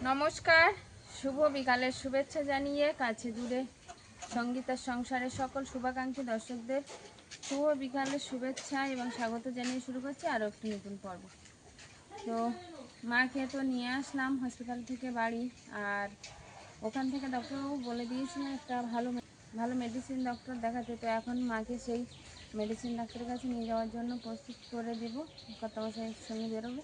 নমস্কার, শুভ বিকালের শুভেচ্ছা জানিয়ে কাছে দূরে সঙ্গীতার সংসারের সকল শুভাকাঙ্ক্ষী দর্শকদের শুভ বিকালের শুভেচ্ছা এবং স্বাগত জানিয়ে শুরু করছি আরও একটি নতুন পর্ব। তো মাকে তো নিয়ে আসলাম হসপিটাল থেকে বাড়ি, আর ওখান থেকে ডক্টরবাবু বলে দিয়েছিলেন একটা ভালো মেডিসিন ডক্টর দেখাতে। তো এখন মাকে সেই মেডিসিন ডাক্তারের কাছে নিয়ে যাওয়ার জন্য প্রস্তুত করে দেব, কর্তামশাইয়ের সঙ্গে বেরোবো।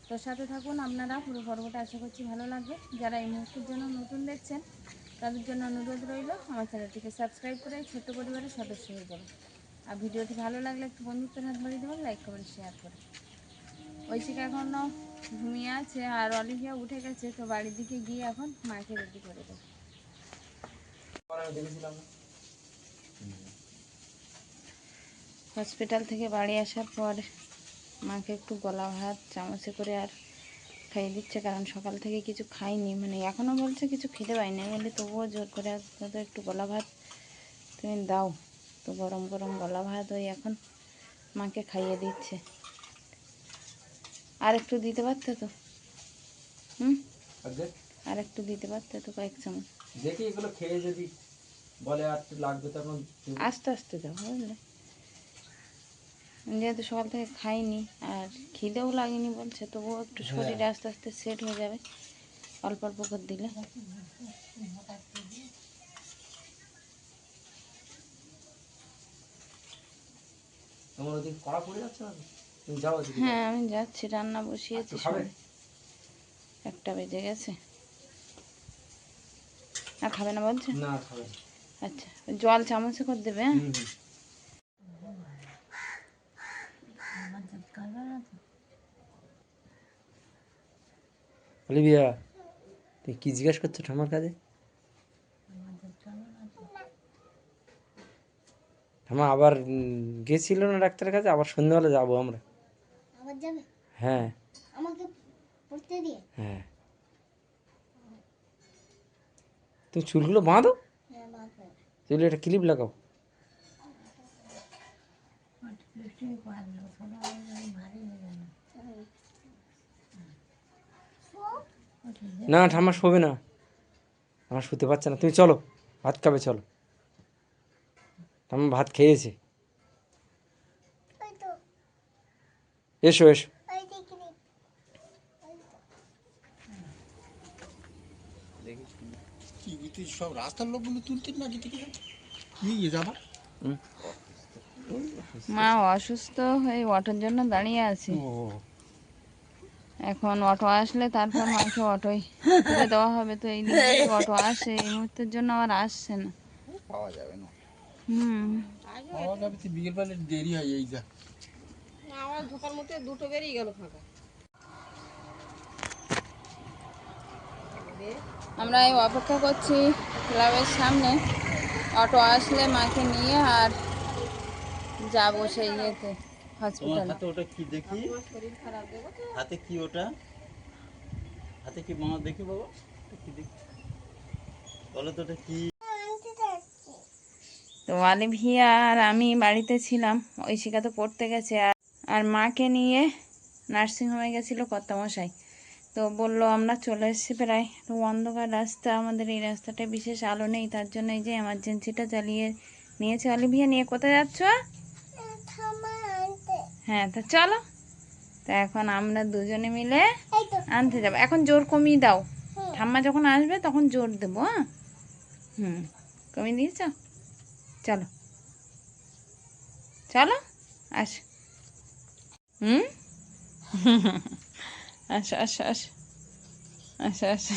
তো সাথে থাকুন আপনারা, পুরো পর্বটা আশা করছি ভালো লাগবে। যারা এই মুহূর্তের জন্য নতুন দেখছেন তাদের জন্য অনুরোধ রইল আমার চ্যানেলটিকে সাবস্ক্রাইব করে ছোট্ট পরিবারের সদস্য হয়ে যাবেন। আর ভিডিওটি ভালো লাগলে একটু বন্ধুত্বের হাত বাড়িয়ে দেবেন, লাইক কমেন্ট শেয়ার করে। ঐশিকা এখনও ঘুমিয়ে আছে আর অলিভিয়া উঠে গেছে। তো বাড়ির দিকে গিয়ে এখন মাকে রেডি করে দেবো। হসপিটাল থেকে বাড়ি আসার পর মাকে একটু গলা ভাত চামচে করে আর খাইয়ে দিচ্ছে, কারণ সকাল থেকে কিছু খাইনি, মানে এখনও বলছে কিছু খেতে পাইনি। আমি বলি তবুও জোর করে তো একটু গলা ভাত তুমি দাও। তো গরম গরম গলা ভাত ওই এখন মাকে খাইয়ে দিচ্ছে। আর একটু দিতে পারতে তো, আর একটু দিতে পারতে তো, কয়েক চামচ। দেখি এগুলো খেয়ে যদি বলে আর একটু লাগবে তখন আস্তে আস্তে দাও, বুঝলে, যেহেতু সকাল থেকে খাইনি আর খিদেও লাগেনি বলছে, তবুও একটু শরীরে আস্তে আস্তে সেট হয়ে যাবে অল্প অল্প করে দিলে। তোমার ওদিকে কড়া পড়ে যাচ্ছে না? তুমি যাও ওদিকে। হ্যাঁ আমি যাচ্ছি, রান্না বসিয়েছি, সময় 1টা বেজে গেছে। আর খাবে না বলছে? না খাবে। আচ্ছা, জল চামচে করে দেবে। অলিভিয়া, তুই কি জিজ্ঞেস করছো ঠাম্মার কাছে? ঠাম্মা আবার গেছিল না ডাক্তারের কাছে, আবার সন্ধ্যাবেলা যাবো আমরা। আবার যাবে? হ্যাঁ। আমাকে পড়তে দিয়ে? হ্যাঁ। তুমি চুলগুলো বাঁধো, হ্যাঁ বাঁধবো। চুলে একটা ক্লিপ লাগাও। না ঠাম্মা শোবে না, আমার শুতে পারছে না। তুমি চলো, ভাত খাবে, চলো। ঠাম্মা ভাত খেয়েছে। এসো এসো। সব রাস্তার লোকগুলো তুলতেন না যেতে নিয়ে যাবা। মা অসুস্থ হয়ে অটোর জন্য দাঁড়িয়ে আছে। এখন অটো আসলে তারপর মাকে অটোই তুলে দেওয়া হবে। তো এই দিকে অটো আসে, এই মুহূর্তের জন্য আবার আসছে না, পাওয়া যাবে না। পাওয়া যাবে তো বিকেল বেলা দেরি হয়। এই যা আমার ঢোকার মধ্যে 2টো বেরিয়ে গেল ফাঁকা। আমরা এই অপেক্ষা করছি ক্লাবের সামনে, অটো আসলে মাকে নিয়ে আর যাবো সেই ইয়েতে হসপিটাল। হাতে ওটা কি দেখি? শরীর খারাপ, দেখো তো হাতে কি ওটা? হাতে কি মামা দেখি বাবা? কি দেখি বলো তো ওটা কি? তো অলিভিয়া আর আমি বাড়িতে ছিলাম, ঐশিকা তো পড়তে গেছে। আর মাকে নিয়ে নার্সিংহোমে গেছিলো কর্তামশাই। তো বললো আমরা চলে এসেছি প্রায়। তো অন্ধকার রাস্তা, আমাদের এই রাস্তাটায় বিশেষ আলো নেই, তার জন্য এই যে এমার্জেন্সিটা চালিয়ে নিয়েছে। অলিভিয়া নিয়ে কোথায় যাচ্ছ? হ্যাঁ তা চলো। তা এখন আমরা দুজনে মিলে আনতে যাবো। এখন জোর কমিয়ে দাও, ঠাম্মা যখন আসবে তখন জোর দেবো। হ্যাঁ কমিয়ে দিয়েছ? চলো চলো, আস। আসো আসো আসো আসো আসো।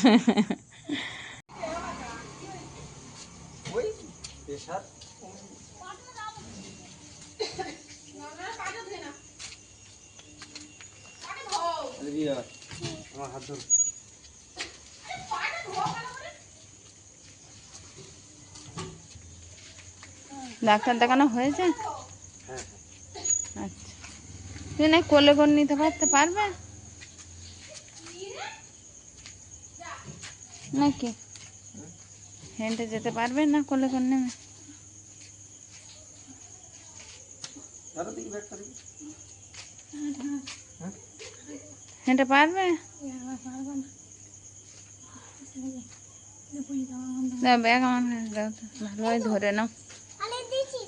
আমার হাত ধরো। ডাক্তার দেখানো হয়েছে? হ্যাঁ। আচ্ছা, তুই না কোলে করে নিতে পারবে নাকি? হেঁটে যেতে পারবে না কোলে করে নেবে? হেঁটে পারবে? দাও ব্যাগ আমার কাছে দাও তো, ভালোভাবে ধরে নাও। আরে দিছি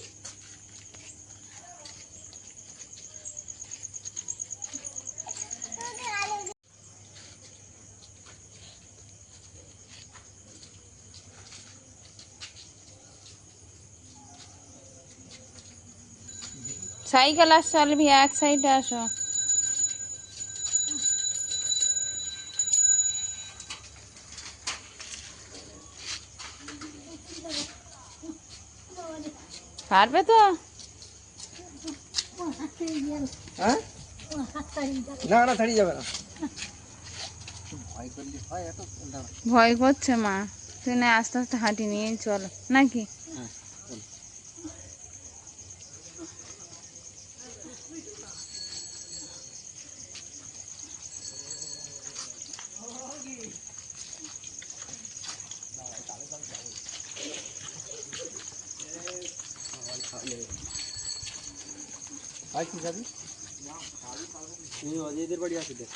সাইকেল আসছো আলবি, এক সাইডে আসো। পারবে তো? হ্যাঁ না না ছাড়িয়ে যাবে না। ভয় করছে মা, তুই না আস্তে আস্তে হাঁটি নিয়ে চলো নাকি? আর কি যাবি? এই অজয়দের বাড়ি আছে দেখ।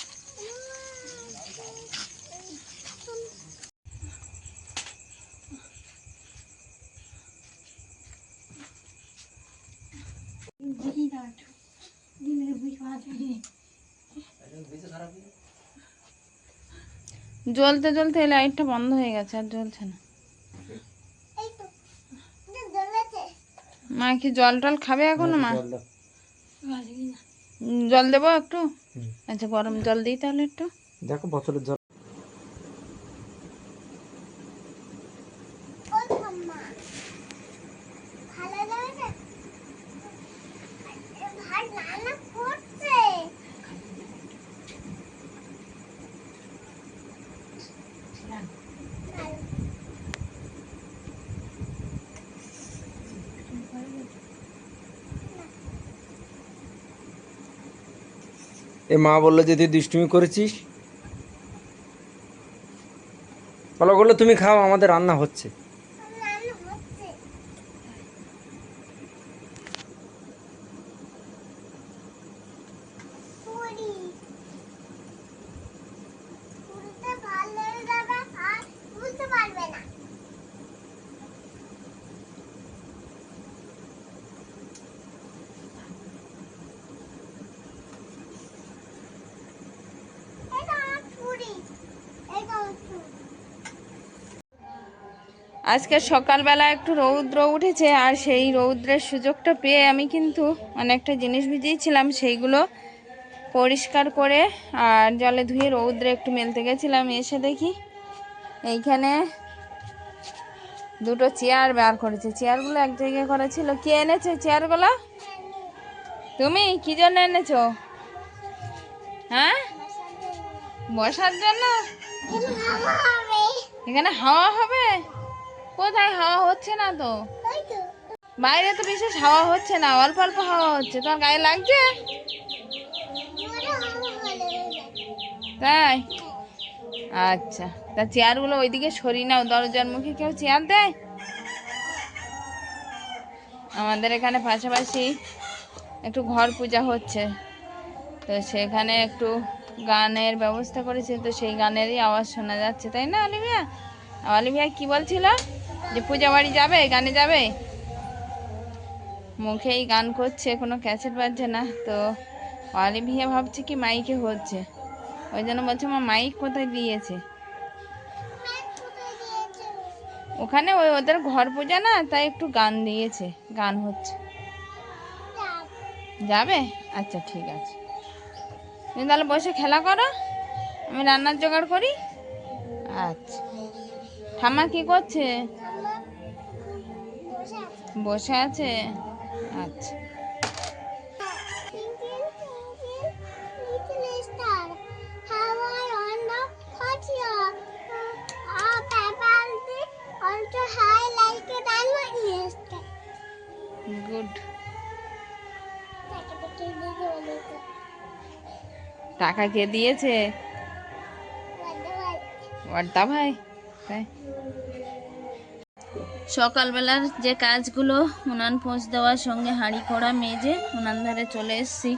জ্বলতে জ্বলতে এই লাইটটা বন্ধ হয়ে গেছে, আর জ্বলছে না। এই তো জ্বলেছে মা কি জল টল খাবে এখনো মা? জল দাও। জল দেবো একটু? আচ্ছা গরম জল দিই তাহলে একটু। দেখো বোতলের জল। ওই ঠাম্মা ভালো লাগে না ভাই রান্না করছে এ মা বললো যে তুই দুষ্টুমি করেছিস। বলো বললো তুমি খাও, আমাদের রান্না হচ্ছে। রান্না হচ্ছে পুরি পুরিতে ভালো লেগে যাবে আর বুঝতে পারবে না এটা আমার পুরি এটা আমার পুরি আজকে সকালবেলা একটু রৌদ্র উঠেছে, আর সেই রৌদ্রের সুযোগটা পেয়ে আমি কিন্তু অনেকটা জিনিস ভিজিয়েছিলাম, সেইগুলো পরিষ্কার করে আর জলে ধুয়ে রৌদ্রে একটু মেলতে গেছিলাম। এসে দেখি এইখানে দুটো চেয়ার বার করেছে। চেয়ারগুলো এক জায়গায় করা ছিল। কে এনেছে চেয়ারগুলো? তুমি কি জন্য এনেছো? হ্যাঁ, বসার জন্য। এটা হাওয়া হবে এখানে হাওয়া হবে? কোথায় হাওয়া হচ্ছে না তো, তাই তো বাইরে তো বিশেষ হাওয়া হচ্ছে না, অল্প অল্প হাওয়া হচ্ছে। তোমার গায়ে লাগছে? মনে হাওয়া হলে তাই? আচ্ছা, তা চেয়ারগুলো ওইদিকে সরিয়ে নাও, দরজার মুখে কেউ চেয়ার দেয়? আমাদের এখানে পাশাপাশি একটু ঘর পূজা হচ্ছে, তো সেখানে একটু গানের ব্যবস্থা করেছে, তো সেই গানেরই আওয়াজ শোনা যাচ্ছে, তাই না অলিভিয়া? অলিভিয়া কি বলছিল যে পূজা বাড়ি যাবে, গানে যাবে? মুখেই গান করছে, কোনো ক্যাসেট বাজছে না। তো অলিভিয়া ভাবছে কি মাইকে হচ্ছে, ওই জন্য বলছে মা মাইক কোথায় দিয়েছে। ওখানে ওই ওদের ঘর পূজা না, তাই একটু গান দিয়েছে, গান হচ্ছে। যাবে? আচ্ছা ঠিক আছে, তুমি তাহলে বসে খেলা করো, আমি রান্নার জোগাড় করি। আচ্ছা, ঠাম্মা কি করছে? বসে আছে। আচ্ছা, গুড। টাকা কে দিয়েছে? ওয়ার্দা ভাই। তাই সকালবেলার যে কাজগুলো, উনান পোঁছ দেওয়ার সঙ্গে হাঁড়ি কড়া মেজে উনান ধারে চলে এসেছি।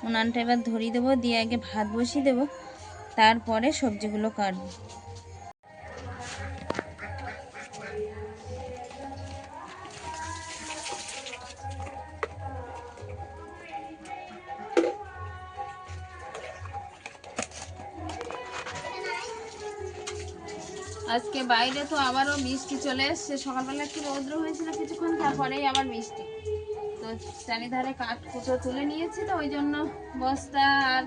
উনানটা এবার ধরিয়ে দেবো, দিয়ে আগে ভাত বসিয়ে দেবো, তারপরে সবজিগুলো কাটবো। আজকে বাইরে তো আবারও বৃষ্টি চলে এসছে, সকালবেলা একটু রৌদ্র হয়েছিল কিছুক্ষণ, তারপরেই আবার বৃষ্টি। তো চারিধারে কাঠ কুটো তুলে নিয়েছি, তো ওই জন্য বস্তা আর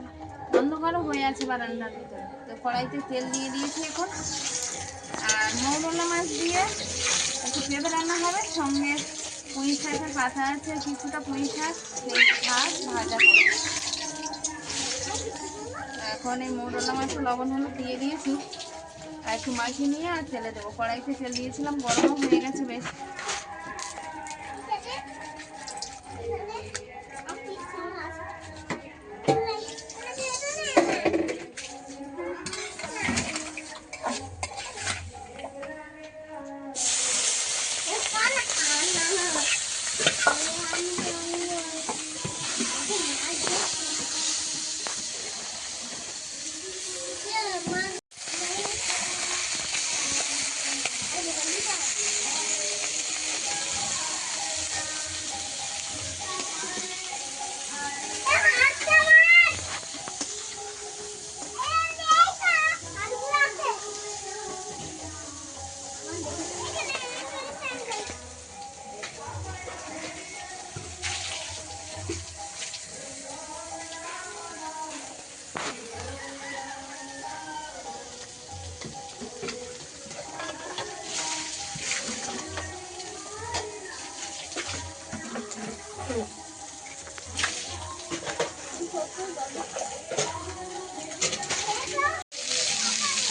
অন্ধকারও হয়ে আছে বারান্দার ভিতরে। তো কড়াইতে তেল দিয়ে দিয়েছি এখন, আর মৌরলা মাছ দিয়ে একটু পেঁপে রান্না হবে, সঙ্গে পুঁই শাকের পাতা আছে কিছুটা, পুঁই শাক সেই শাক ভাজা করবো। এখন এই মৌরলা মাছে লবণ হলুদ দিয়ে দিয়েছি, আর একটু মাখিয়ে নিয়ে আর তেলে দেবো। কড়াইতে তেল দিয়েছিলাম, গরমও হয়ে গেছে বেশ।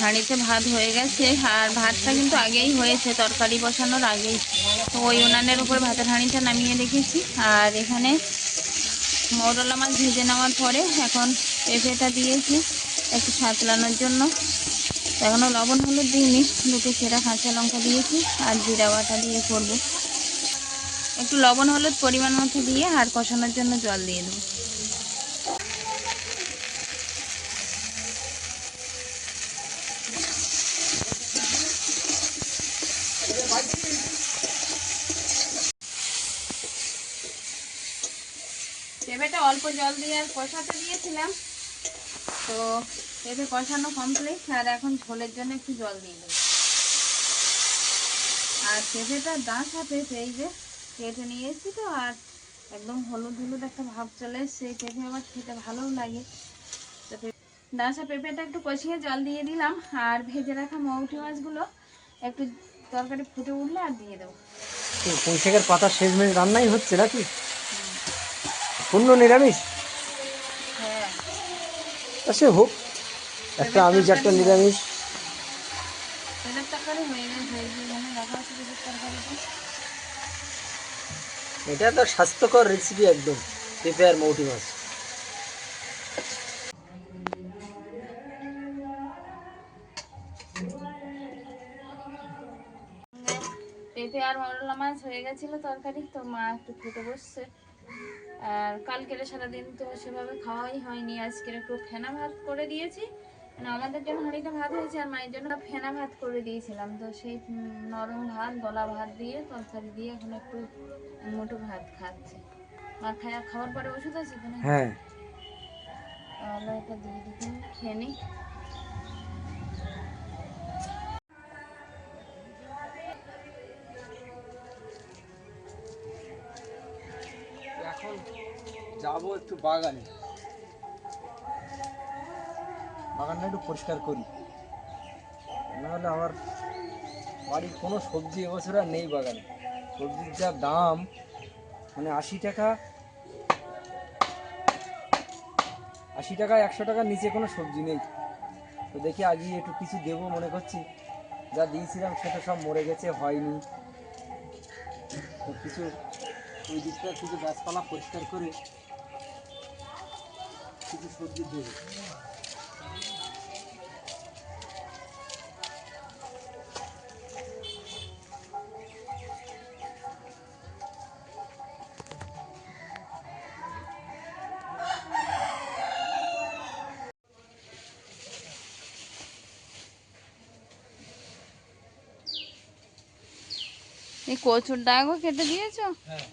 হাঁড়িতে ভাত হয়ে গেছে, আর ভাতটা কিন্তু আগেই হয়েছে, তরকারি বসানোর আগেই। তো ওই উনানের উপর ভাতের হাঁড়িটা নামিয়ে রেখেছি। আর এখানে মৌরলা মাছ ভেজে নেওয়ার পরে এখন পেঁপেটা দিয়েছি একটু সাঁতলানোর জন্য। এখনও লবণ হলুদ দিইনি, দুটো সেরা কাঁচা লঙ্কা দিয়েছি আর জিরা বাটা দিয়ে করব। একটু লবণ হলুদ পরিমাণ মতো দিয়ে আর কষানোর জন্য জল দিয়ে দেবো। পেঁপেটা অল্প জল দিয়ে আর কষাতে দিয়েছিলাম, তো পেঁপে কষানো কমপ্লিট। আর এখন ঝোলের জন্য একটু জল দিয়ে দেবো। আর পেঁপেটা ডাঁশা পেঁপে, এই যে কেটে নিয়ে এসেছি তো, আর একদম হলুদ হলুদ একটা ভাব চলে এসছে। এই পেঁপে আবার খেতে ভালোও লাগে। তো ডাঁশা পেঁপেটা একটু কষিয়ে জল দিয়ে দিলাম, আর ভেজে রাখা মৌটি মাছগুলো একটু তরকারি ফুটে উঠলে আর দিয়ে দেবো। পুঁই শাকের পাতা শেষমেশ রান্নাই হচ্ছে নাকি? পূর্ণ নিরামিষ? হ্যাঁ, তা সে হোক, একটা আমিষ একটা নিরামিষ। পেঁপের তরকারি হয়ে গেছে, এই যে এখানে রাখা আছে পেঁপের তরকারিটা। এটা তো স্বাস্থ্যকর রেসিপি একদম, পেঁপে আর মৌটি মাছ। পেঁপে আর মৌরলা মাছ হয়ে গেছিলো তরকারি, তো মা একটু খেতে বসছে। আর কালকের সারাদিন তো সেভাবে খাওয়াই হয়নি, আজকের একটু ফেনা ভাত করে দিয়েছি। মানে আমাদের জন্য হাঁড়িটা ভাত হয়েছে, আর মায়ের জন্য ফেনা ভাত করে দিয়েছিলাম। তো সেই নরম ভাত, গলা ভাত দিয়ে তরকারি দিয়ে এখন একটু মুঠো ভাত খাচ্ছে। আর খাওয়ার পরে ওষুধ আছে তো না? হ্যাঁ, তাহলে এটা দিয়ে দিতে খেয়ে নিই। এখন যাবো একটু বাগানে, বাগানটা একটু পরিষ্কার করি, নাহলে আমার বাড়ির কোনো সবজি এবছর আর নেই বাগানে। সবজির যা দাম, মানে 80 টাকা 100 টাকার নিচে কোনো সবজি নেই। তো দেখি আগে একটু কিছু দেবো মনে করছি, যা দিয়েছিলাম সেটা সব মরে গেছে, হয়নি। তো কিছু ওই দিকটা কিছু গাছপালা পরিষ্কার করে কিছু সবজি দেবো। এই কচুর ডাগও কেটে দিয়েছো? হ্যাঁ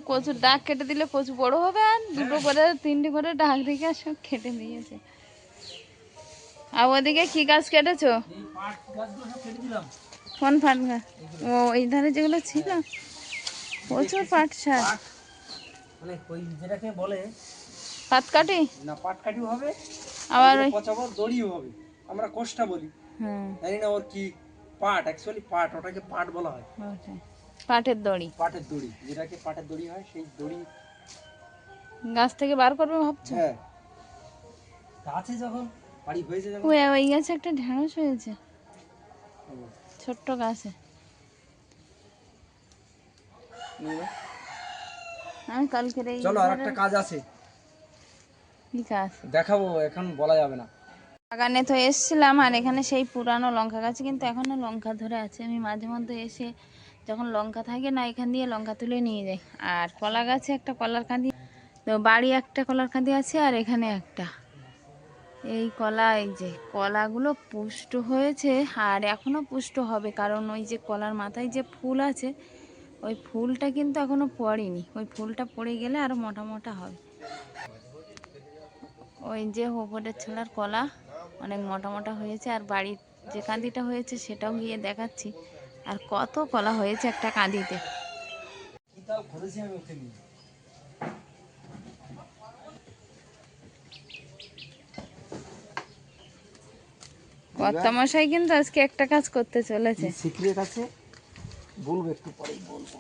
কচুর ডাগ কেটে দিলে কচু বড় হবে, আর দুটো করে তিনটে করে ডাগ রেখে সব কেটে দিয়েছে। আর ওদিকে কি গাছ কেটেছো? এই পাট গাছগুলো সব কেটে দিলাম। কোন পাট গাছ? ও এই ধারে যেগুলো ছিল প্রচুর পাট শাক। পাট মানে ওই যেটাকে বলে পাট কাটি না, পাট কাটিও হবে, আবার ওই পচাবর দড়িও হবে, আমরা কোষ্টা বলি, হ্যাঁ জানি না ওর কি। পাট অ্যাকচুয়ালি পাট, ওটাকে পাট বলা হয়। ওটাই। পাটের দড়ি পাটের দড়ি, যেটাকে পাটের দড়ি হয়, সেই দড়ি। গাছ থেকে বার করবে ভাবছো? হ্যাঁ গাছে যখন বাড়ি হয়েছে যখন। ওই ওই গাছে একটা ঢেঁড়স হয়েছে, ছোট্ট গাছে। আমি কালকের এই চলো আর একটা কাজ আছে, কি কাজ? দেখাবো, এখন বলা যাবে না। বাগানে তো এসছিলাম, আর এখানে সেই পুরানো লঙ্কা গাছ কিন্তু এখনো লঙ্কা ধরে আছে। আমি মাঝে মধ্যে এসে যখন লঙ্কা থাকে না, এখান দিয়ে লঙ্কা তুলে নিয়ে যাই। আর কলা গাছে একটা কলার কাঁদি, তো বাড়ি একটা কলার কাঁদি আছে, আর এখানে একটা। এই কলা, এই যে কলাগুলো পুষ্ট হয়েছে আর এখনো পুষ্ট হবে, কারণ ওই যে কলার মাথায় যে ফুল আছে, ওই ফুলটা কিন্তু এখনো পড়েনি। ওই ফুলটা পড়ে গেলে আরো মোটা মোটা হবে। ওই যে ওপরের ছোলার কলা অনেক মোটা মোটা হয়েছে, আর বাড়ির যে কাঁদিটা হয়েছে সেটাও গিয়ে দেখাচ্ছি। আর কত কলা হয়েছে একটা কাঁদিতে। কি তাল করেছি আমি ওকে নিয়ে। কর্তামশাই কিন্তু আজকে একটা কাজ করতে চলেছে। সিক্রেট আছে, বলবো একটু পরেই বলবো।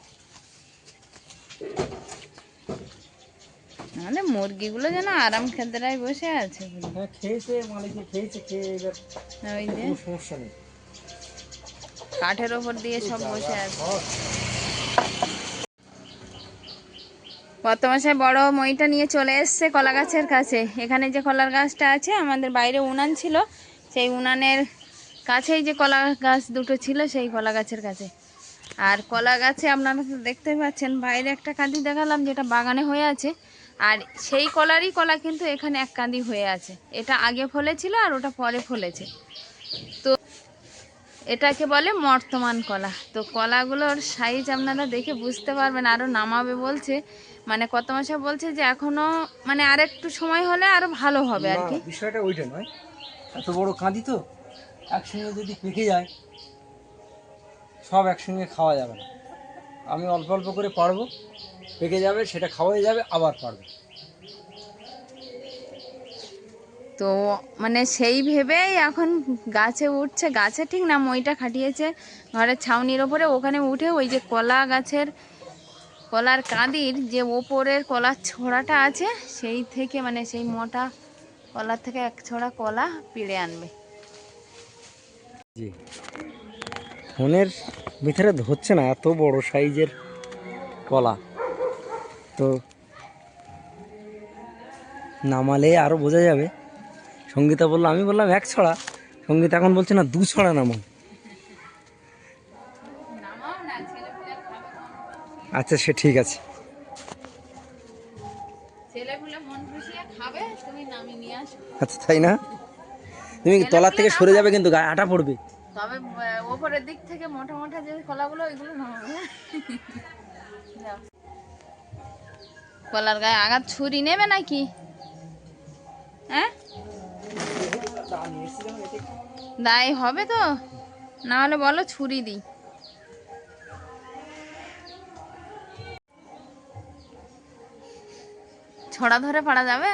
মানে মুরগিগুলো যেন আরাম খেতেরাই বসে আছে। হ্যাঁ খেয়েছে, মালিকে খেয়েছে, খেয়ে এবার ওই যে কোনো সমস্যা নেই। কাঠের ওপর দিয়ে সব বসে আছে। কর্তামশাই বড় মইটা নিয়ে চলে এসছে কলা গাছের কাছে। এখানে যে কলার গাছটা আছে, আমাদের বাইরে উনান ছিল, সেই উনানের কাছেই যে কলা গাছ দুটো ছিল, সেই কলা গাছের কাছে। আর কলা গাছে আপনারা তো দেখতে পাচ্ছেন, বাইরে একটা কাঁদি দেখালাম যেটা বাগানে হয়ে আছে, আর সেই কলারই কলা কিন্তু এখানে এক কাঁদি হয়ে আছে। এটা আগে ফলেছিল আর ওটা পরে ফলেছে। তো এটাকে বলে মর্তমান কলা। তো কলাগুলোর সাইজ আপনারা দেখে বুঝতে পারবেন। আরও নামাবে বলছে, মানে কর্তামশাই বলছে যে এখনো মানে আর একটু সময় হলে আরো ভালো হবে আর কি। না, বিষয়টা ওইটা নয়, এত বড় কাঁদি তো একসঙ্গে যদি পেকে যায়, সব একসঙ্গে খাওয়া যাবে না। আমি অল্প অল্প করে পারবো, পেকে যাবে, সেটা খাওয়াই যাবে, আবার পারবো। তো মানে সেই ভেবেই এখন গাছে উঠছে। গাছে ঠিক না, মইটা খাটিয়েছে ঘরের ছাউনির ওপরে। ওখানে উঠে ওই যে কলা গাছের কলার কাঁদির যে ওপরের কলার ছোড়াটা আছে, সেই থেকে মানে সেই মোটা কলার থেকে এক ছোড়া কলা পিড়ে আনবে। জি, ফোনের ভিতরে ধরছে না, এত বড় সাইজের কলা। তো নামালে আরও বোঝা যাবে। সঙ্গীতা বললো, আমি বললাম এক ছড়া, সঙ্গীতা এখন বলছে না 2 ছড়া নামাও। আচ্ছা সে ঠিক আছে। ছেলেগুলো মন খুশিয়ে খাবে, তুমি নামিয়ে নিয়ে আসো। আচ্ছা তাই না, তুমি তলার থেকে সরে যাবে কিন্তু গায়ে আটা পড়বে। তবে ওপরের দিক থেকে মোটা মোটা যে কলাগুলো, ওইগুলো নামাবে। যাও। কলার গায়ে আঘাত ছুরি নেবে নাকি? হ্যাঁ দায় হবে তো, না হলে বলো ছুরি দিই। ছড়া ধরে পারা যাবে?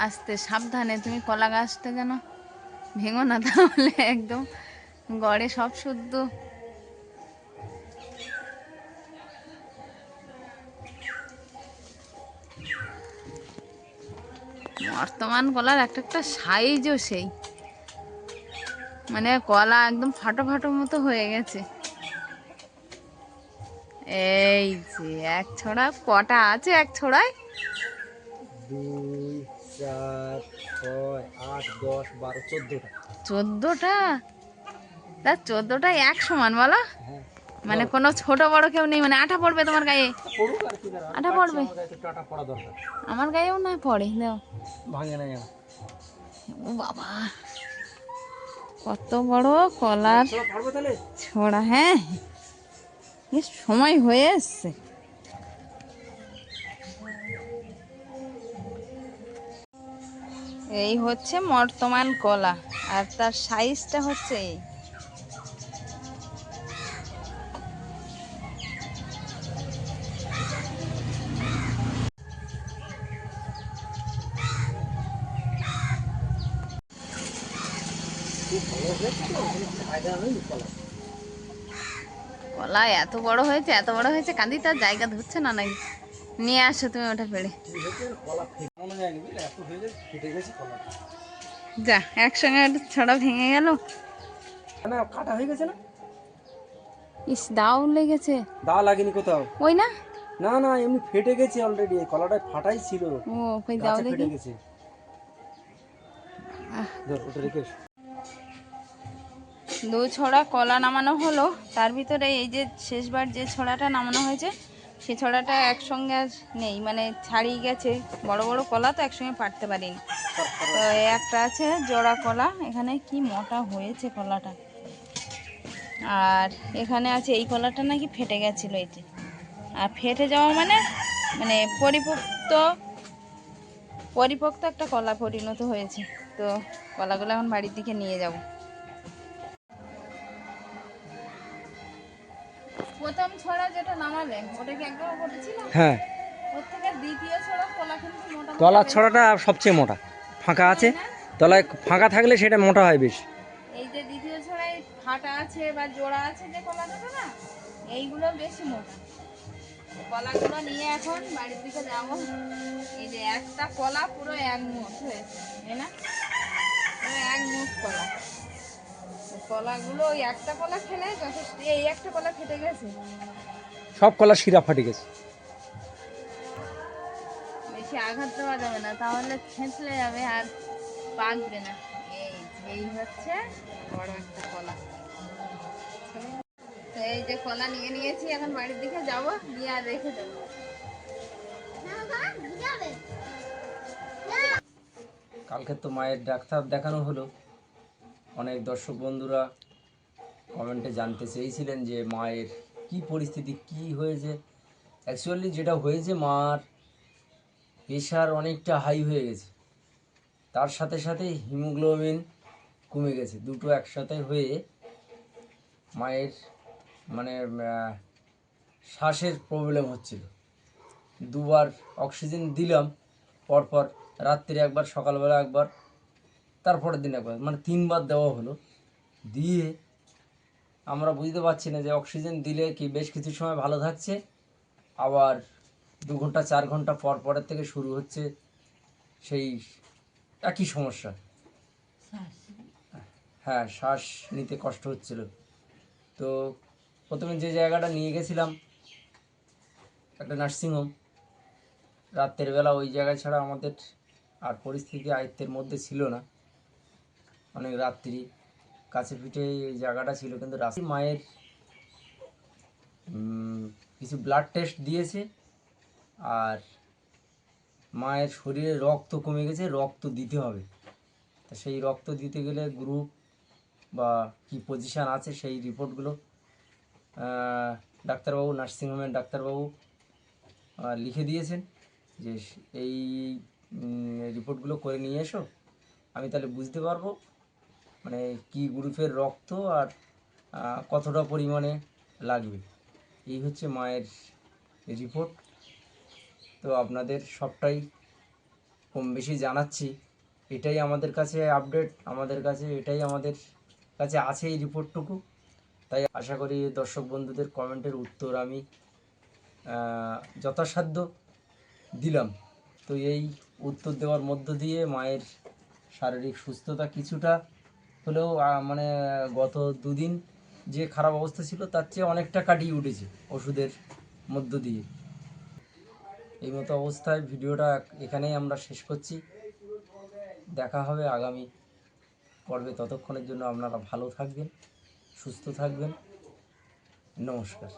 আস্তে সাবধানে, তুমি কলা গাছটা যেন ভেঙো না, তাহলে একদম গড়ে সব শুদ্ধ। বর্তমান কলার একটা একটা সাইজও সেই, মানে কলা একদম ফাটো ফাটো মতো হয়ে গেছে। এই যে এক ছড়া, কটা আছে এক ছড়ায়? 2 4 6 8 10 12 14টা। 14টা? তা 14টা এক সমান বলো? হ্যাঁ মানে কোনো ছোট বড় কেউ নেই, মানে আঠা পড়বে তোমার গায়ে? পড়ুক আর কি, দাঁড়া আঠা পড়বে? টাটা পড়া দরকার, আমার গায়েও নয় পড়ে। দাও। ভাঙে না যেন। ও বাবা, কত বড় কলার ছোড়া পারবো তাহলে? ছড়া, হ্যাঁ বেশ সময় হয়ে এসছে। এই হচ্ছে বর্তমান কলা, আর তার সাইজটা হচ্ছে এই। খুব ভালো হয়েছে তো, কোনো ফায়দা হয়নি কলা। কলা এত বড় হয়েছে, এত বড় হয়েছে, কাঁদি তার জায়গা ধরছে না নাকি। নিয়ে আসো তুমি ওটা পেড়ে। কি হয়েছে কলা ফেটানো যায়নি বুঝলে, এত হয়ে গেছে, ফেটে গেছে কলা। যা, একসঙ্গে একটা ছড়া ভেঙে গেল। না কাটা হয়ে গেছে না? ইস, দাও লেগেছে। দা লাগেনি কোথাও। ওই না, না না এমনি ফেটে গেছে অলরেডি, কলাটা ফাটাই ছিল, ও কই দাও গাছে ফেটে দেখি। গেছে। ধর ওটা রেখে এসো। দু ছড়া কলা নামানো হলো, তার ভিতরে এই যে শেষবার যে ছড়াটা নামানো হয়েছে সেই ছড়াটা একসঙ্গে আর নেই, মানে ছাড়িয়ে গেছে। বড় বড় কলা তো একসঙ্গে পারতে পারিনি। তো এই একটা আছে জোড়া কলা, এখানে কি মোটা হয়েছে কলাটা। আর এখানে আছে এই কলাটা নাকি ফেটে গেছিলো এটি। আর ফেটে যাওয়া মানে মানে পরিপক্ত একটা কলা পরিণত হয়েছে। তো কলাগুলো এখন বাড়ির দিকে নিয়ে যাব। প্রথম ছড়া যেটা নামালে ওটা কি একদম উপরে ছিল? হ্যাঁ, ওর থেকে দ্বিতীয় ছড়া কলা কিন্তু মোটা মোটা তলার বেশ। ছড়াটা সবচেয়ে মোটা, ফাঁকা আছে, তাই না? তলায় ফাঁকা থাকলে সেটা মোটা হয় বেশ। এই যে দ্বিতীয় ছড়ায় ফাটা আছে বা জোড়া আছে যে কলা দুটো না, এইগুলো বেশি মোটা। কলাগুলো নিয়ে এখন বাড়ির দিকে যাবো। এই যে একটা কলা পুরো এক মুঠ হয়েছে, তাই না? পুরো এক মুঠ কলা। কলাগুলো ওই একটা কলা খেলে যথেষ্ট। এই একটা কলা ফেটে গেছে, সব কলা শিরা ফাটে গেছে। বেশি আঘাত দেওয়া যাবে না, তাহলে ছেঁচলে যাবে আর পাকবে না। এই হচ্ছে বড় একটা কলা। তো এই যে কলা নিয়ে নিয়েছি, এখন বাড়ির দিকে যাব, গিয়ে আর রেখে দেবো। না মা বুঝাবে কালকে তো মায়ের ডাক্তার দেখানো হলো। অনেক দর্শক বন্ধুরা কমেন্টে জানতে চেয়েছিলেন যে মায়ের কি পরিস্থিতি, কি হয়েছে। অ্যাকচুয়ালি যেটা হয়েছে, মার প্রেশার অনেকটা হাই হয়ে গেছে, তার সাথে সাথে হিমোগ্লোবিন কমে গেছে, দুটো একসাথে হয়ে মায়ের মানে শ্বাসের প্রবলেম হচ্ছিল। দুবার অক্সিজেন দিলাম পরপর, রাত্রে একবার, সকালবেলা একবার, তারপরের দিন একবার, মানে তিনবার দেওয়া হলো। দিয়ে আমরা বুঝতে পারছি না যে অক্সিজেন দিলে কি বেশ কিছু সময় ভালো থাকছে, আবার 2 ঘন্টা 4 ঘন্টা পর পরের থেকে শুরু হচ্ছে সেই একই সমস্যা। হ্যাঁ, শ্বাস নিতে কষ্ট হচ্ছিল। তো প্রথমে যে জায়গাটা নিয়ে গেছিলাম, একটা নার্সিংহোম, রাতের বেলা ওই জায়গায় ছাড়া আমাদের আর পরিস্থিতি আয়ত্তের মধ্যে ছিল না। অনেক রাত্রি কাছে পিঠে এই জায়গাটা ছিল, কিন্তু রাত্রি মায়ের কিছু ব্লাড টেস্ট দিয়েছে, আর মায়ের শরীরে রক্ত কমে গেছে, রক্ত দিতে হবে। তা সেই রক্ত দিতে গেলে গ্রুপ বা কি পজিশান আছে সেই রিপোর্টগুলো ডাক্তারবাবু, নার্সিংহোমের ডাক্তারবাবু লিখে দিয়েছেন যে এই রিপোর্টগুলো করে নিয়ে এসো, আমি তাহলে বুঝতে পারবো মানে কি গ্রুপের রক্ত আর কতটা পরিমাণে লাগবে। এই হচ্ছে মায়ের রিপোর্ট। তো আপনাদের সবটাই কম বেশি জানাচ্ছি, এটাই আমাদের কাছে আপডেট, আমাদের কাছে এটাই আমাদের কাছে আছে এই রিপোর্টটুকু। তাই আশা করি দর্শক বন্ধুদের কমেন্টের উত্তর আমি যথাসাধ্য দিলাম। তো এই উত্তর দেওয়ার মধ্য দিয়ে মায়ের শারীরিক সুস্থতা কিছুটা হলেও মানে গত 2 দিন যে খারাপ অবস্থা ছিল তার চেয়ে অনেকটা কাটিয়ে উঠেছে ওষুধের মধ্য দিয়ে। এই মতো অবস্থায় ভিডিওটা এখানেই আমরা শেষ করছি। দেখা হবে আগামী পর্বে, ততক্ষণের জন্য আপনারা ভালো থাকবেন, সুস্থ থাকবেন। নমস্কার।